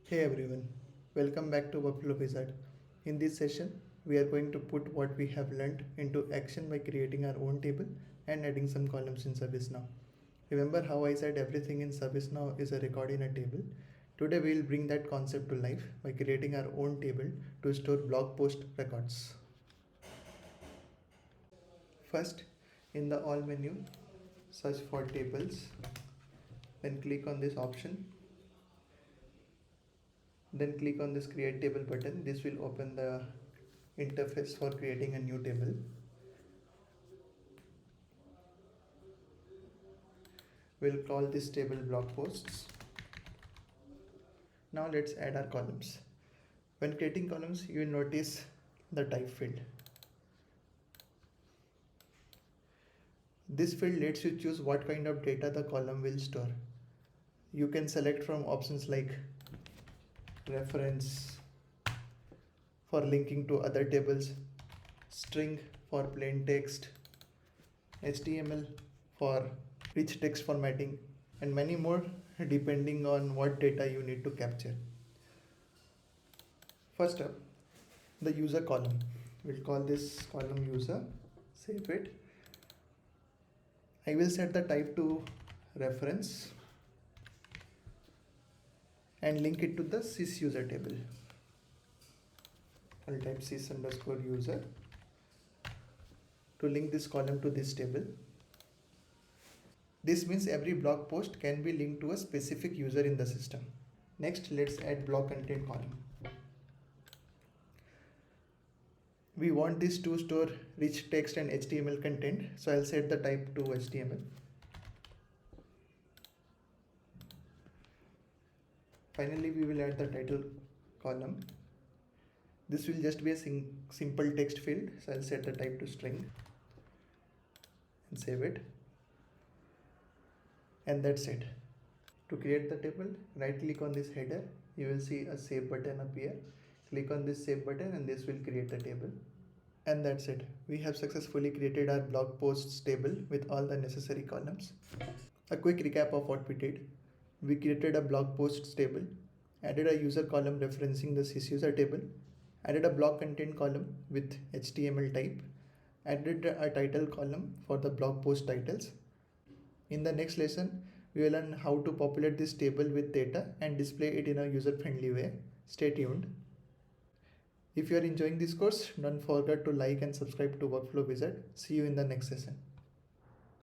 Hey everyone, welcome back to Workflow Wizard. In this session, we are going to put what we have learned into action by creating our own table and adding some columns in ServiceNow. Remember how I said everything in ServiceNow is a record in a table? Today we will bring that concept to life by creating our own table to store blog post records. First, in the All menu, search for tables, then click on this option. Then click on this create table button. This will open the interface for creating a new table. We'll call this table blog posts. Now let's add our columns. When creating columns, you will notice the type field. This field lets you choose what kind of data the column will store. You can select from options like reference for linking to other tables, string for plain text, HTML for rich text formatting, and many more depending on what data you need to capture. First up, the user column. We'll call this column user, save it. I will set the type to reference and link it to the sysuser table. I'll type sys_user to link this column to this table. This means every blog post can be linked to a specific user in the system. Next, let's add blog content column. We want this to store rich text and HTML content, so I'll set the type to HTML. Finally, we will add the title column. This will just be a simple text field, so I'll set the type to string and save it. And that's it. To create the table, right click on this header. You will see a save button appear. Click on this save button and this will create the table. And that's it. We have successfully created our blog posts table with all the necessary columns. A quick recap of what we did. We created a blog posts table, added a user column referencing the sysuser table, added a blog content column with HTML type, added a title column for the blog post titles. In the next lesson, we will learn how to populate this table with data and display it in a user-friendly way. Stay tuned. If you are enjoying this course, don't forget to like and subscribe to Workflow Wizard. See you in the next session.